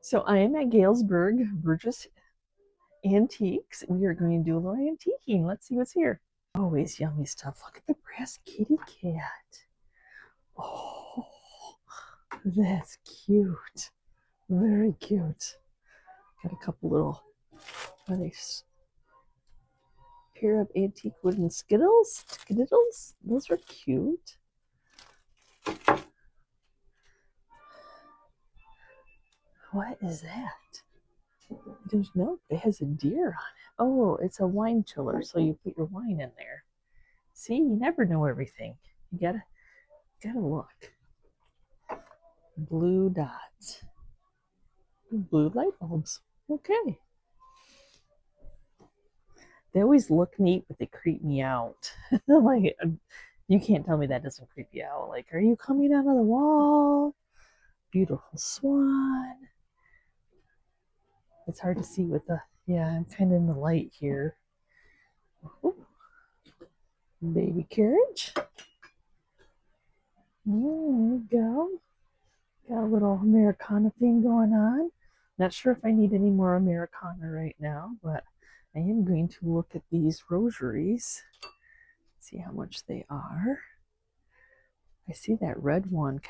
So I am at Gailsburg, Burgess Antiques. We are going to do a little antiquing. Let's see what's here. Always yummy stuff. Look at the brass kitty cat. Oh, that's cute. Very cute. Got a couple little nice pair of antique wooden skittles. Skittles? Those are cute. What is that? I don't know. It has a deer on it. Oh, it's a wine chiller, so you put your wine in there. See, you never know everything. You gotta look. Blue dots. Blue light bulbs. Okay. They always look neat, but they creep me out. Like, you can't tell me that doesn't creep you out. Like, are you coming out of the wall? Beautiful swan. It's hard to see with the, yeah, I'm kind of in the light here. Ooh, baby carriage. There you go. Got a little Americana thing going on. Not sure if I need any more Americana right now, but I am going to look at these rosaries, see how much they are. I see that red one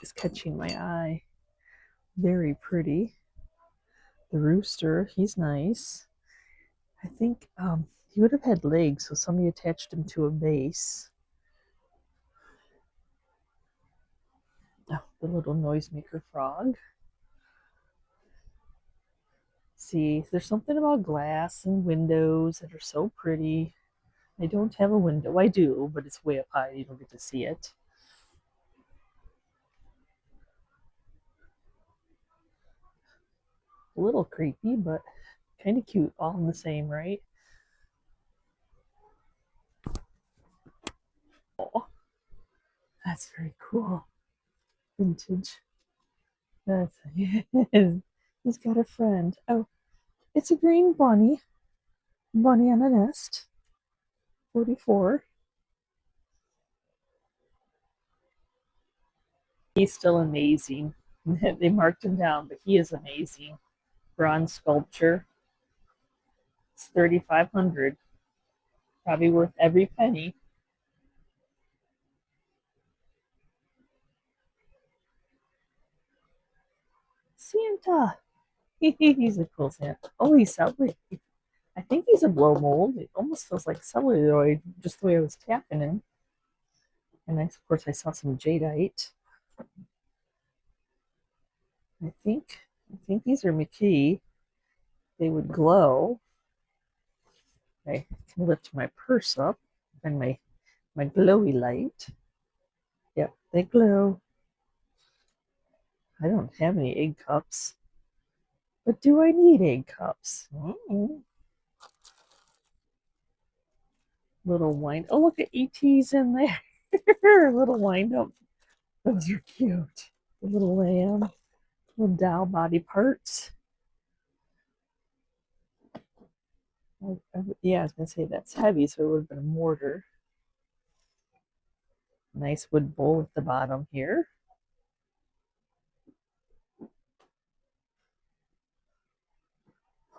is catching my eye. Very pretty. The rooster, he's nice. I think he would have had legs, so somebody attached him to a base. Oh, the little noisemaker frog. See, there's something about glass and windows that are so pretty. I don't have a window. I do, but it's way up high. You don't get to see it. A little creepy, but kind of cute all in the same, right? Oh, that's very cool. Vintage. That's he's got a friend. Oh, it's a green bunny. Bunny on a nest. 44. He's still amazing. They marked him down, but he is amazing. Bronze sculpture. It's 3,500. Probably worth every penny. Santa. He's a cool Santa. Oh, he's celluloid. I think he's a blow mold. It almost feels like celluloid, just the way I was tapping him. And of course, I saw some jadeite. I think I think these are McKee. They would glow. I can lift my purse up and my glowy light. Yep, they glow. I don't have any egg cups, but do I need egg cups? Little wind. Oh, look at ET's in there. Little wind up. Those are cute. The little lamb, little doll body parts. Yeah, I was gonna say that's heavy, so it would have been a mortar. Nice wood bowl at the bottom here.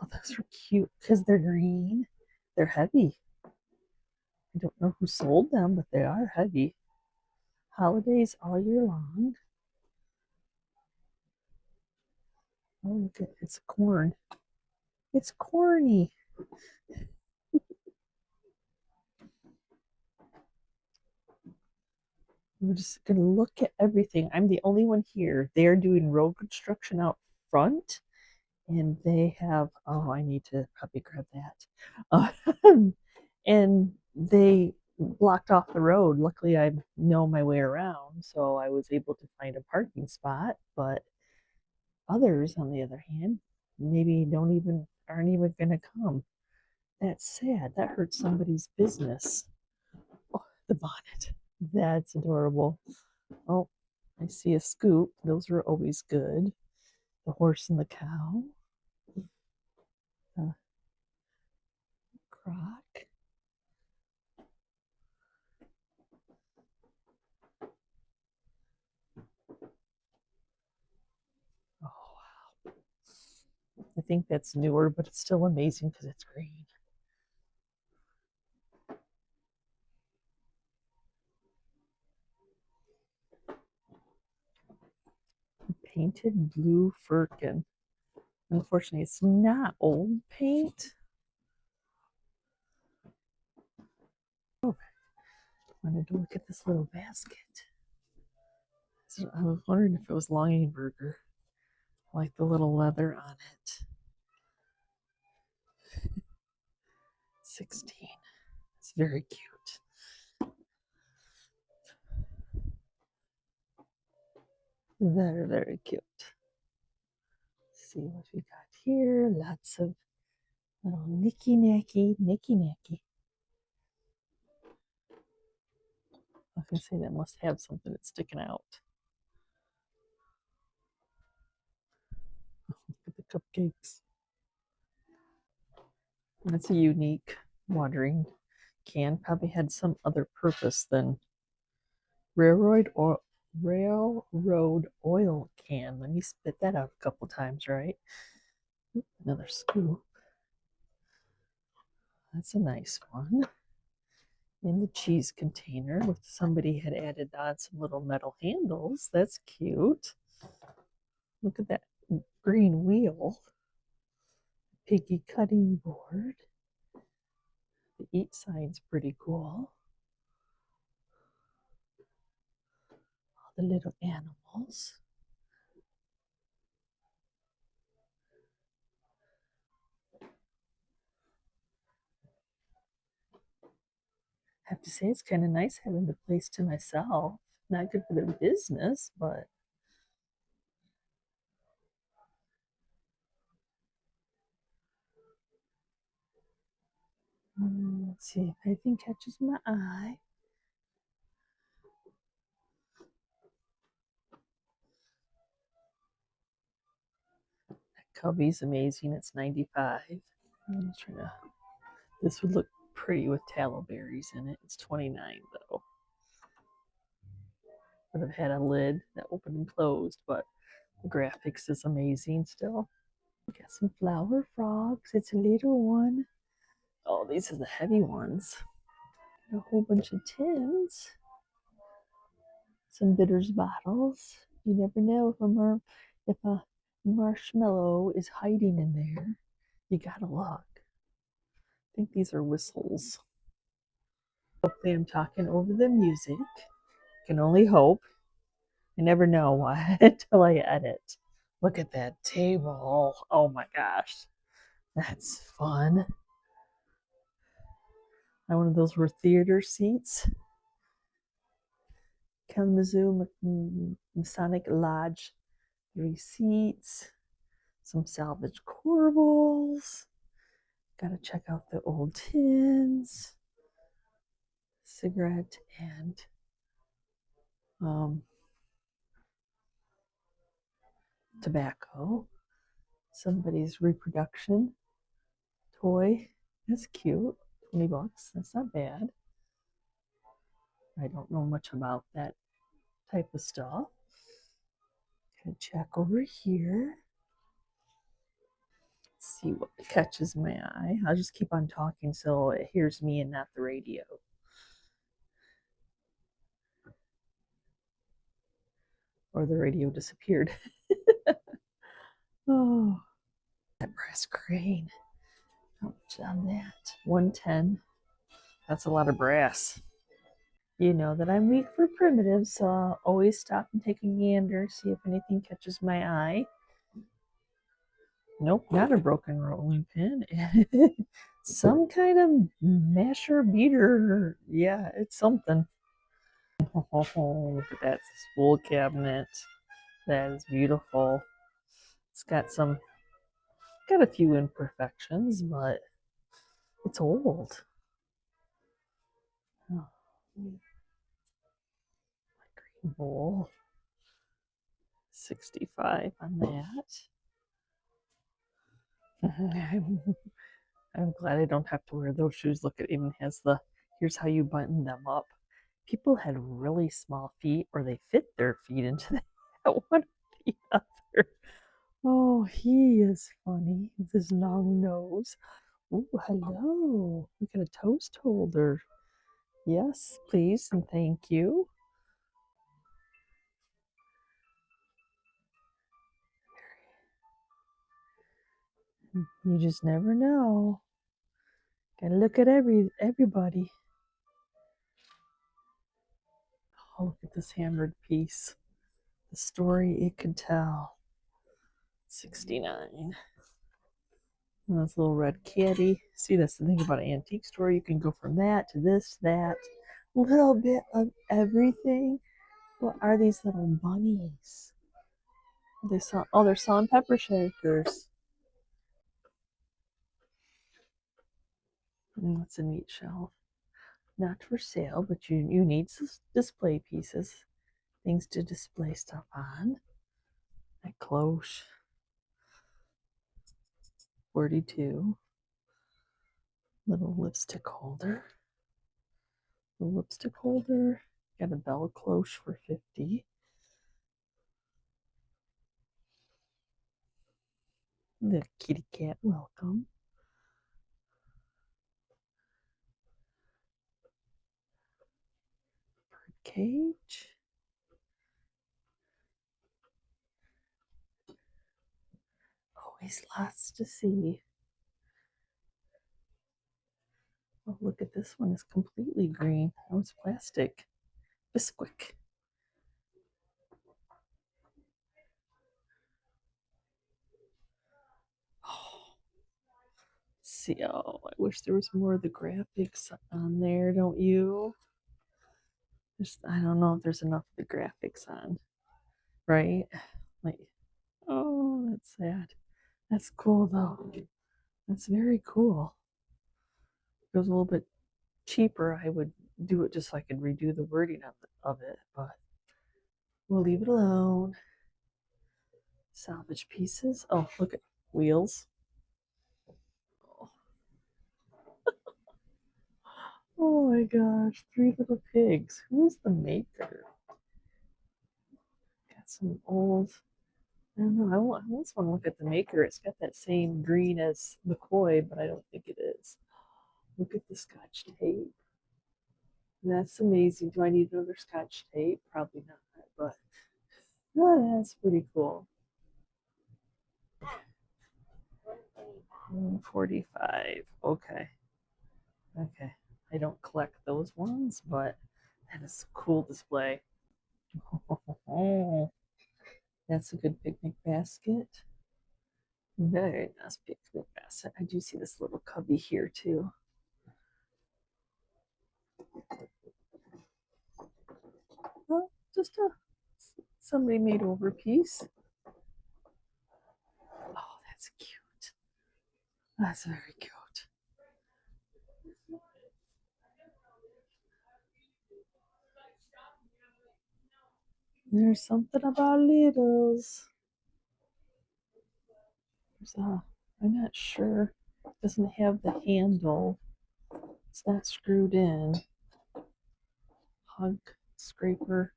Oh, those are cute because they're green. They're heavy. I don't know who sold them, but they are heavy. Holidays all year long. Oh, look at it's corn. It's corny. We're just gonna look at everything. I'm the only one here. They are doing road construction out front, and they have. Oh, I need to probably grab that. And they blocked off the road. Luckily, I know my way around, so I was able to find a parking spot. But others, on the other hand, maybe don't even aren't even going to come. That's sad. That hurts somebody's business. Oh, the bonnet. That's adorable. Oh, I see a scoop. Those are always good. The horse and the cow. The croc. Oh, wow. I think that's newer, but it's still amazing because it's green. Painted blue firkin. Unfortunately, it's not old paint. Oh, I wanted to look at this little basket. I was wondering if it was Longenberger. I like the little leather on it. 16. It's very cute. Very, very cute. Let's see what we got here. Lots of little nicky-nacky. I was going to say that must have something that's sticking out. Look at the cupcakes. That's a unique watering can. Probably had some other purpose than railroad oil can. Let me spit that out a couple times, right? Another scoop. That's a nice one. In the cheese container, with somebody had added on some little metal handles. That's cute. Look at that green wheel. Piggy cutting board. The eat sign's pretty cool. All the little animals. I have to say, it's kind of nice having the place to myself. Not good for the business, but let's see if anything catches my eye. That cubby's amazing. It's 95. I'm trying to. This would look pretty with tallow berries in it. It's 29 though. Would have had a lid that opened and closed, but the graphics is amazing still. We got some flower frogs. It's a little one. Oh, these are the heavy ones. A whole bunch of tins. Some bitters bottles. You never know if a marshmallow is hiding in there. You gotta look. I think these are whistles. Hopefully I'm talking over the music. Can only hope. I never know why until I edit. Look at that table. Oh my gosh. That's fun. One of those were theater seats. Kalamazoo Masonic Lodge 3 seats. Some salvaged corbels. Gotta check out the old tins. Cigarette and tobacco. Somebody's reproduction toy. That's cute. $20. That's not bad. I don't know much about that type of stuff. Gonna check over here. See what catches my eye. I'll just keep on talking so it hears me and not the radio. Or the radio disappeared. Oh, that brass crane. How much on that? 110. That's a lot of brass. You know that I'm weak for primitives, so I'll always stop and take a gander, see if anything catches my eye. Nope, not a broken rolling pin. Some kind of masher beater. Yeah, it's something. Oh, look at that spool cabinet. That is beautiful. It's got a few imperfections, but it's old. Oh, my green bowl. 65 on that. I'm glad I don't have to wear those shoes. Look, it even has here's how you button them up. People had really small feet, or they fit their feet into that one or the other. Oh, he is funny with his long nose. Oh, hello. We got a toast holder. Yes, please, and thank you. You just never know. Gotta look at everybody. Oh, look at this hammered piece. The story it could tell. 69. And this little red kitty. See, that's the thing about an antique store. You can go from that to this, that. A little bit of everything. What are these little bunnies? They're selling pepper shakers. That's a neat shelf. Not for sale, but you need display pieces. Things to display stuff on. That cloche. 42. Little lipstick holder. The lipstick holder. Got a bell cloche for 50. The kitty cat welcome. Bird cage. Always lots to see. Oh, look at this one. It's completely green. Oh, it's plastic. Bisquick. Oh, see, oh, I wish there was more of the graphics on there, don't you? I don't know if there's enough of the graphics on, right? Like, oh, that's sad. That's cool though. That's very cool. If it was a little bit cheaper, I would do it just so I could redo the wording of it, but we'll leave it alone. Salvage pieces. Oh, look at wheels. Oh, oh my gosh, 3 little pigs. Who's the maker? Got some old. I don't know. I almost want to look at the maker. It's got that same green as McCoy, but I don't think it is. Look at the Scotch tape. That's amazing. Do I need another Scotch tape? Probably not, but oh, that's pretty cool. 45. Okay. Okay. I don't collect those ones, but that is a cool display. Oh, that's a good picnic basket. Very nice picnic basket. I do see this little cubby here too. Oh, just a somebody made over piece. Oh, that's cute. That's very cute. There's something about littles. I'm not sure. It doesn't have the handle. It's not screwed in. Hug scraper.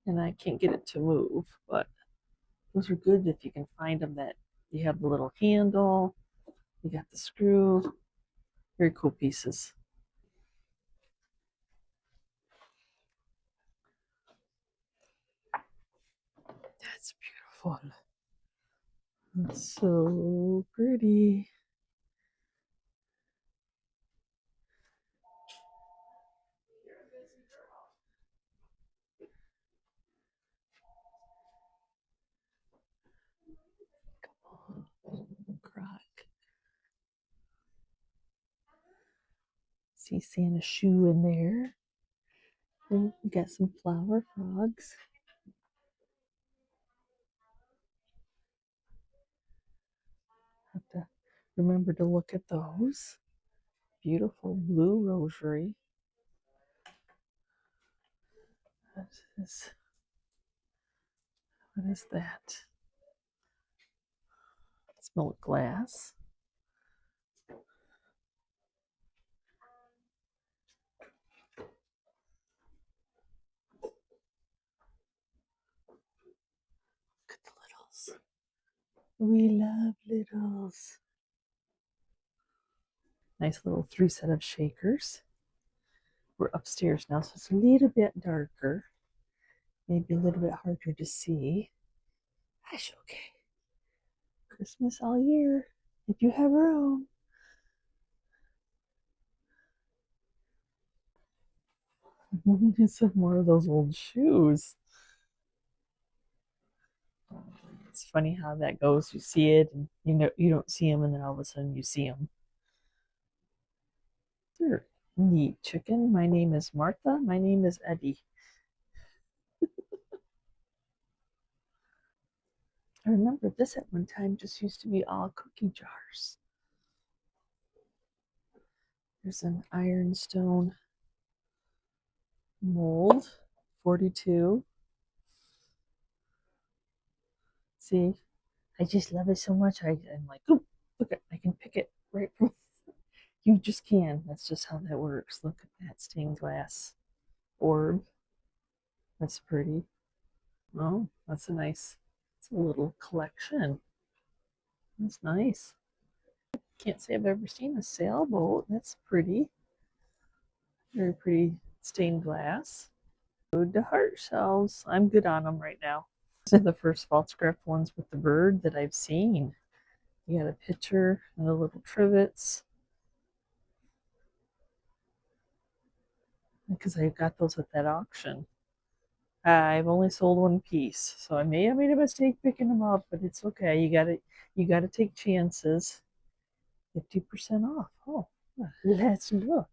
And I can't get it to move, but those are good if you can find them that you have the little handle, you got the screw. Very cool pieces. That's beautiful. That's so pretty. Croc. See Santa's shoe in there. And we got some flower frogs. Have to remember to look at those. Beautiful blue rosary. What is that? It's milk glass. Look at the littles. We love littles. Nice little 3 set of shakers. We're upstairs now, so it's a little bit darker. Maybe a little bit harder to see. That's okay. Christmas all year, if you have room. Some more of those old shoes. It's funny how that goes. You see it, and you don't see them, and then all of a sudden you see them. Sure. Neat chicken. My name is Martha. My name is Eddie. I remember this at one time just used to be all cookie jars. There's an ironstone mold, 42. See, I just love it so much. I'm like, oh, look, I can pick it right from. You just can. That's just how that works. Look at that stained glass orb. That's pretty. Oh, that's a nice. It's a little collection. That's nice. Can't say I've ever seen a sailboat. That's pretty. Very pretty stained glass. Good to heart shells. I'm good on them right now. These are the first false script ones with the bird that I've seen. You got a picture and the little trivets. Because I got those at that auction. I've only sold one piece, so I may have made a mistake picking them up, but it's okay. You gotta take chances. 50% off. Oh, let's look.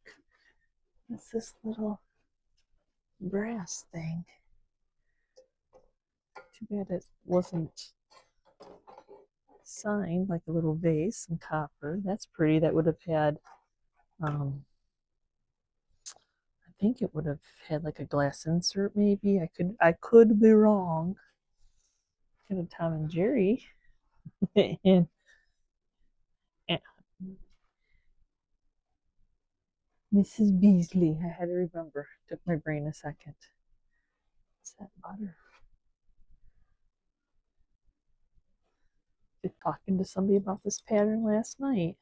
What's this little brass thing? Too bad it wasn't signed, like a little vase in copper. That's pretty. That would have had, I think it would have had like a glass insert, maybe. I could be wrong. Kind of Tom and Jerry, and, and Mrs. Beasley. I had to remember. Took my brain a second. What's that butter? Been talking to somebody about this pattern last night.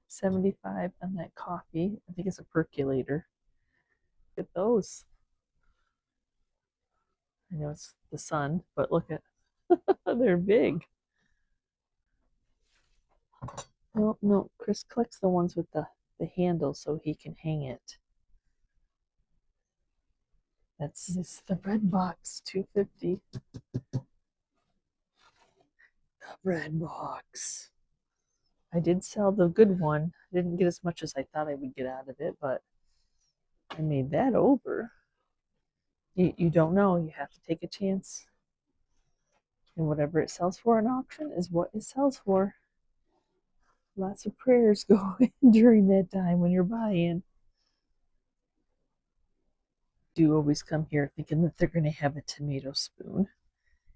75 on that coffee. I think it's a percolator. Look at those. I know it's the sun, but look at they're big. Well, no, Chris collects the ones with the handle so he can hang it. That's this the red box, 250. The red box. I did sell the good one. I didn't get as much as I thought I would get out of it, but I made that over. You don't know. You have to take a chance. And whatever it sells for in auction is what it sells for. Lots of prayers go in during that time when you're buying. Do always come here thinking that they're going to have a tomato spoon.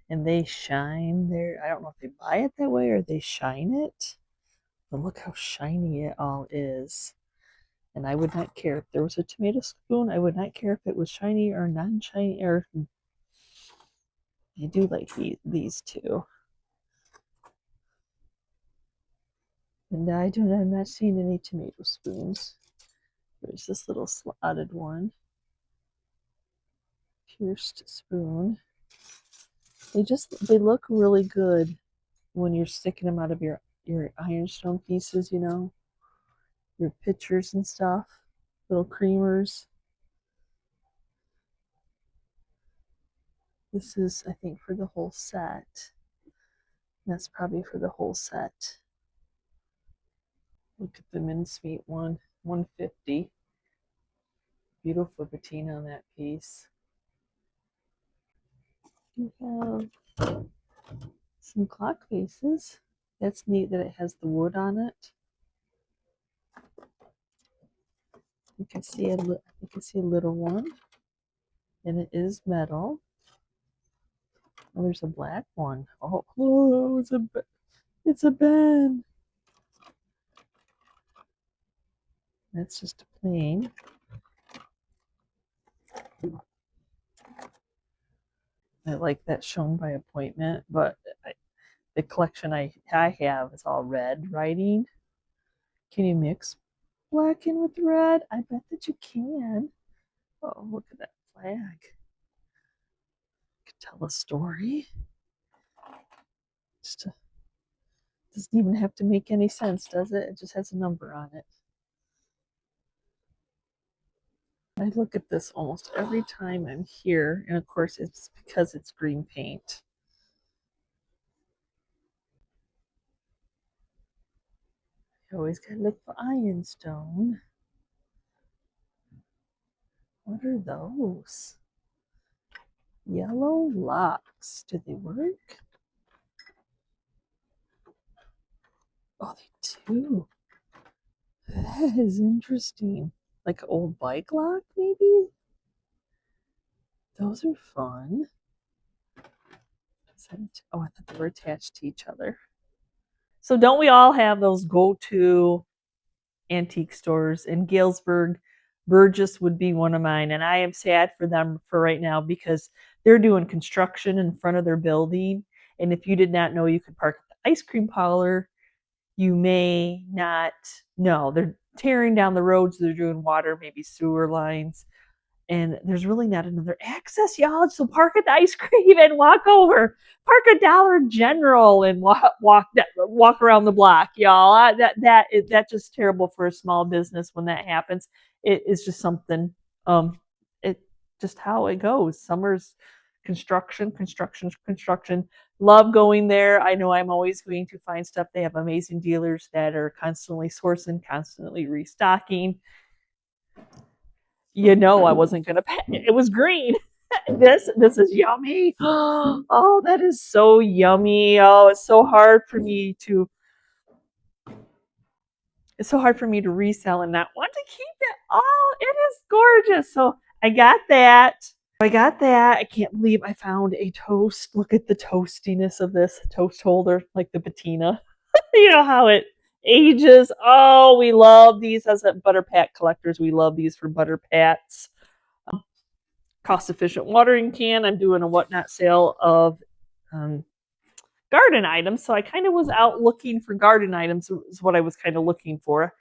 And they shine there. I don't know if they buy it that way or they shine it. But look how shiny it all is. And I would not care if there was a tomato spoon. I would not care if it was shiny or non-shiny. Or I do like these two. And I'm not seeing any tomato spoons. There's this little slotted one. Pierced spoon. They look really good when you're sticking them out of your ironstone pieces, your pitchers and stuff, little creamers. This is, I think, for the whole set. That's probably for the whole set. Look at the mincemeat one, 150. Beautiful patina on that piece. You have some clock faces. That's neat that it has the wood on it. You can see a little one, and it is metal. Oh, there's a black one. Oh, it's a Ben. That's just a plain. I like that shown by appointment, but the collection I have is all red writing. Can you mix black in with red? I bet that you can. Oh, look at that flag. Could tell a story. Just doesn't even have to make any sense, does it? It just has a number on it. I look at this almost every time I'm here, and of course it's because it's green paint. You always gotta look for ironstone. What are those? Yellow locks. Do they work? Oh, they do. That is interesting. Like an old bike lock, maybe? Those are fun. Oh, I thought they were attached to each other. So don't we all have those go-to antique stores? In Gailsburg, Burgess would be one of mine, and I am sad for them for right now because they're doing construction in front of their building. And if you did not know you could park at the ice cream parlor, you may not know. They're tearing down the roads, they're doing water, maybe sewer lines, and there's really not another access, y'all. So park at the ice cream and walk over. Park at Dollar General and walk around the block, y'all. That's just terrible for a small business when that happens. It is just something. It just how it goes. Summer's construction. Love going there. I know I'm always going to find stuff. They have amazing dealers that are constantly sourcing, constantly restocking. You know, I wasn't gonna pay. It was green. This is yummy. Oh, that is so yummy. Oh, it's so hard for me to resell and not want to keep it. Oh, it is gorgeous. So I got that. I can't believe I found a toast. Look at the toastiness of this toast holder, like the patina. You know how it ages. Oh, we love these as a butter pat collectors. We love these for butter pats. Cost efficient watering can. I'm doing a whatnot sale of garden items. So I kind of was out looking for garden items, is what I was kind of looking for.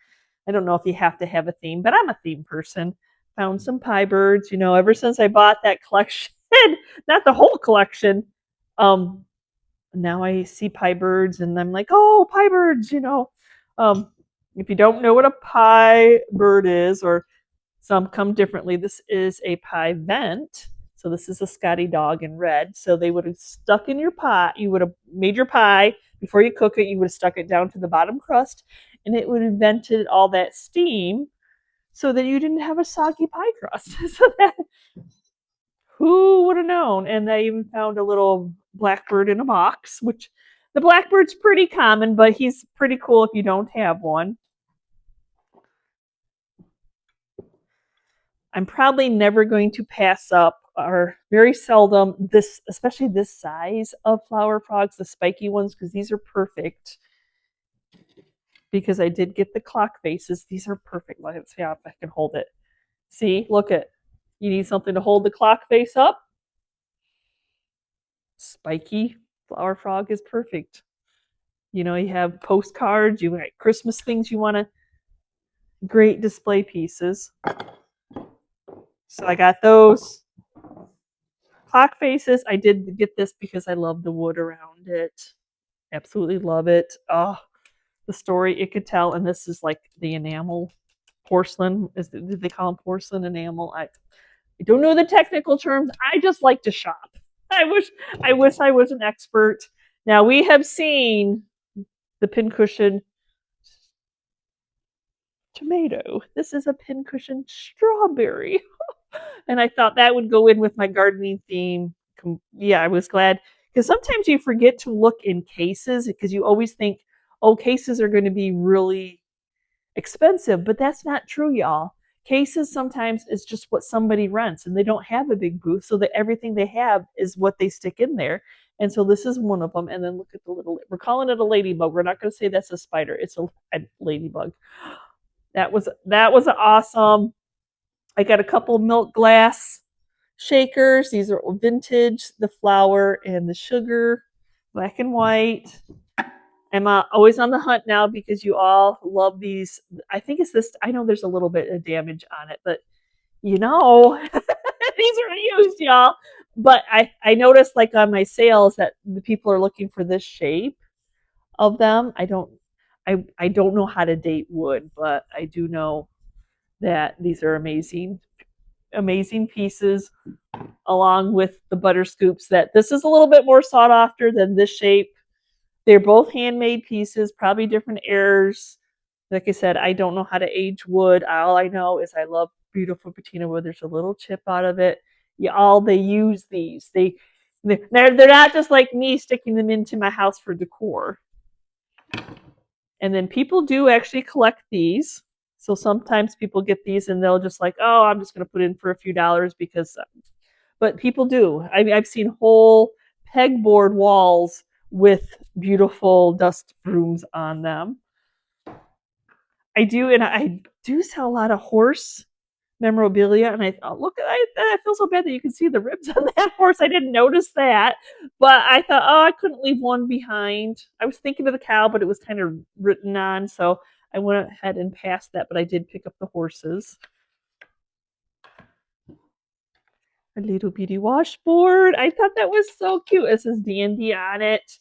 I don't know if you have to have a theme, but I'm a theme person. Found some pie birds, ever since I bought that collection, not the whole collection. Now I see pie birds and I'm like, oh, pie birds. If you don't know what a pie bird is, or some come differently, this is a pie vent. So this is a Scotty dog in red. So they would have stuck in your pot. You would have made your pie before you cook it. You would have stuck it down to the bottom crust, and it would have vented all that steam so that you didn't have a soggy pie crust. So that, who would have known? And they even found a little blackbird in a box, which the blackbird's pretty common, but he's pretty cool if you don't have one. I'm probably never going to pass up, or very seldom, this, especially this size of flower frogs, the spiky ones, because these are perfect. Because I did get the clock faces. These are perfect. Let's see if I can hold it. See, look at. You need something to hold the clock face up. Spiky flower frog is perfect. You have postcards, you got Christmas things you want to, great display pieces. So I got those clock faces. I did get this because I love the wood around it. Absolutely love it. Oh, the story it could tell. And this is like the enamel porcelain. Did they call them porcelain enamel? I don't know the technical terms. I just like to shop. I wish I was an expert. Now we have seen the pincushion tomato. This is a pincushion strawberry. And I thought that would go in with my gardening theme. Yeah, I was glad, because sometimes you forget to look in cases because you always think, oh, cases are going to be really expensive, but that's not true, y'all. Cases sometimes is just what somebody rents, and they don't have a big booth, so that everything they have is what they stick in there. And so this is one of them. And then look at the little, we're calling it a ladybug. We're not going to say that's a spider. It's a ladybug. That was awesome. I got a couple milk glass shakers. These are vintage, the flour and the sugar. black and white. I'm always on the hunt now because you all love these. I think it's this. I know there's a little bit of damage on it, but these are used, y'all. But I noticed like on my sales that the people are looking for this shape of them. I don't know how to date wood, but I do know that these are amazing, amazing pieces, along with the butter scoops. That this is a little bit more sought after than this shape. They're both handmade pieces, probably different errors. Like I said, I don't know how to age wood. All I know is I love beautiful patina wood. There's a little chip out of it. They use these. They're not just like me sticking them into my house for decor. And then people do actually collect these. So sometimes people get these and they'll just like, oh, I'm just going to put in for a few dollars because, but people do. I mean, I've seen whole pegboard walls with beautiful dust brooms on them. I do sell a lot of horse memorabilia, and I thought, look, I feel so bad that you can see the ribs on that horse. I didn't notice that, but I thought, oh, I couldn't leave one behind. I was thinking of the cow, but it was kind of written on, so I went ahead and passed that, but I did pick up the horses. A little bitty washboard. I thought that was so cute. It says D&D on it.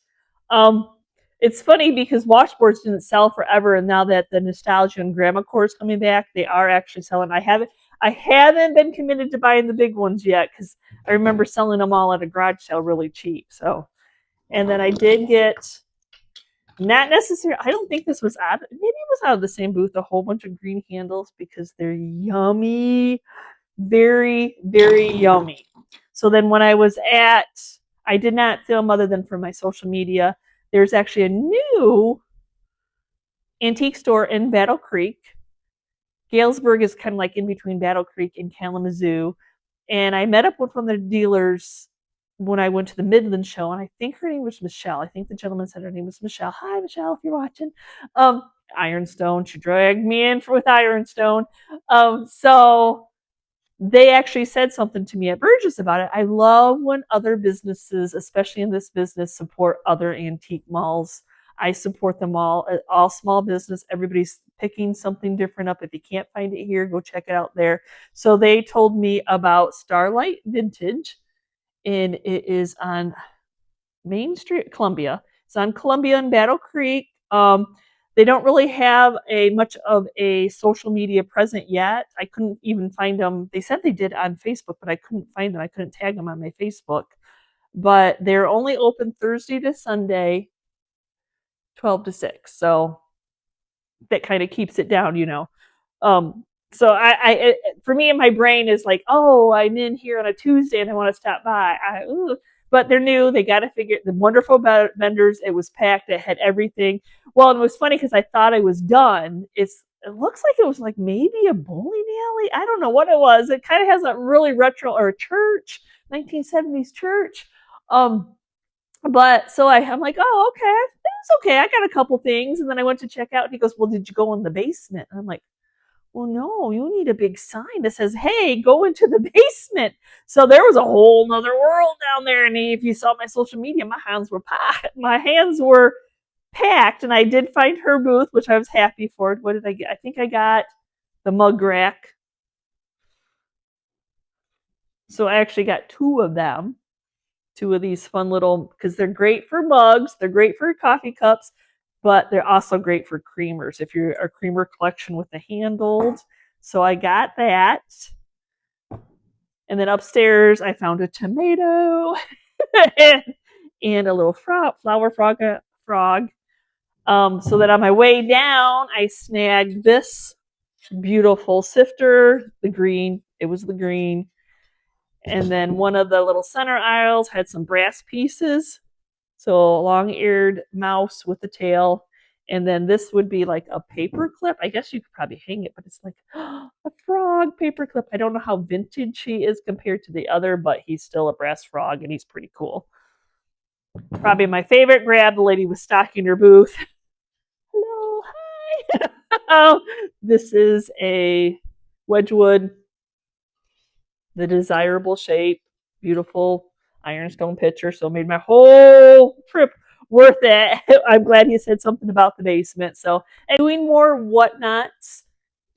It's funny because washboards didn't sell forever, and now that the nostalgia and grandma core is coming back, they are actually selling. I haven't been committed to buying the big ones yet because I remember selling them all at a garage sale really cheap. So, and then I did get, not necessarily, I don't think this was out, maybe it was out of the same booth, a whole bunch of green handles because they're yummy. Very, very yummy. So then when I did not film other than for my social media. There's actually a new antique store in Battle Creek. Gailsburg is kind of like in between Battle Creek and Kalamazoo. And I met up with one of the dealers when I went to the Midland show, and I think her name was Michelle. I think the gentleman said her name was Michelle. Hi, Michelle, if you're watching. Ironstone. She dragged me in with Ironstone. So they actually said something to me at Burgess about it. I love when other businesses, especially in this business, support other antique malls. I support them all small business. Everybody's picking something different up. If you can't find it here, go check it out there. So they told me about Starlight Vintage, and it is on Main Street, Columbia. It's on Columbia and Battle Creek. They don't really have much of a social media present yet. I couldn't even find them. They said they did on Facebook, but I couldn't find them. I couldn't tag them on my Facebook. But they're only open Thursday to Sunday, 12 to 6. So that kind of keeps it down, you know. So for me, in my brain is like, oh, I'm in here on a Tuesday and I want to stop by. But they're new. They got to figure the wonderful vendors. It was packed. It had everything. Well, and it was funny because I thought I was done. It looks like it was like maybe a bowling alley. I don't know what it was. It kind of has a really retro or a church, 1970s church. But so I'm like, oh, okay, that's okay. I got a couple things, and then I went to check out. And he goes, well, did you go in the basement? And I'm like, well, no, you need a big sign that says, hey, go into the basement. So there was a whole nother world down there. And if you saw my social media, my hands were packed. And I did find her booth, which I was happy for. What did I get? I think I got the mug rack. So I actually got two of them. Two of these fun little, because they're great for mugs. They're great for coffee cups. But they're also great for creamers if you're a creamer collection with the handled. So I got that. And then upstairs, I found a tomato and a little flower frog. So that on my way down, I snagged this beautiful sifter, the green. It was the green. And then one of the little center aisles had some brass pieces. So a long-eared mouse with a tail. And then this would be like a paper clip. I guess you could probably hang it, but it's like a frog paper clip. I don't know how vintage he is compared to the other, but he's still a brass frog and he's pretty cool. Probably my favorite grab. The lady was stocking her booth. Hello, hi. Oh, this is a Wedgwood, the desirable shape, beautiful ironstone pitcher. So made my whole trip worth it. I'm glad he said something about the basement. So, and doing more whatnots,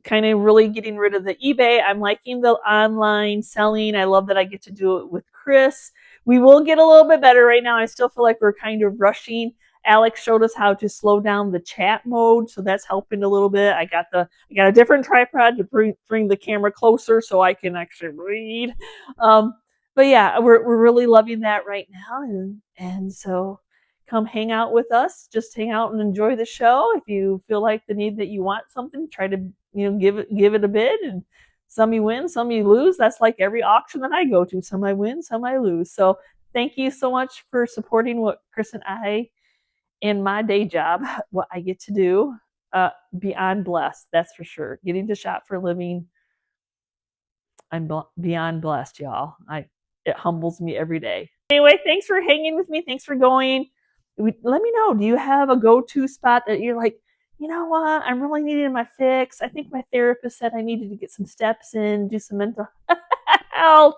kind of really getting rid of the eBay. I'm liking the online selling. I love that I get to do it with Chris. We will get a little bit better right now. I still feel like we're kind of rushing. Alex showed us how to slow down the chat mode, so that's helping a little bit. I got a different tripod to bring the camera closer so I can actually read. But yeah, we're really loving that right now, and so come hang out with us. Just hang out and enjoy the show. If you feel like the need that you want something, try to give it a bid, and some you win, some you lose. That's like every auction that I go to. Some I win, some I lose. So thank you so much for supporting what Chris and I in my day job, what I get to do. Beyond blessed, that's for sure. Getting to shop for a living, I'm beyond blessed, y'all. It humbles me every day. Anyway, thanks for hanging with me. Thanks for going. Let me know. Do you have a go-to spot that you're like, you know what? I'm really needing my fix. I think my therapist said I needed to get some steps in, do some mental health.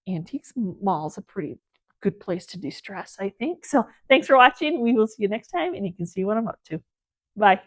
Antiques Mall is a pretty good place to de-stress, I think. So thanks for watching. We will see you next time, and you can see what I'm up to. Bye.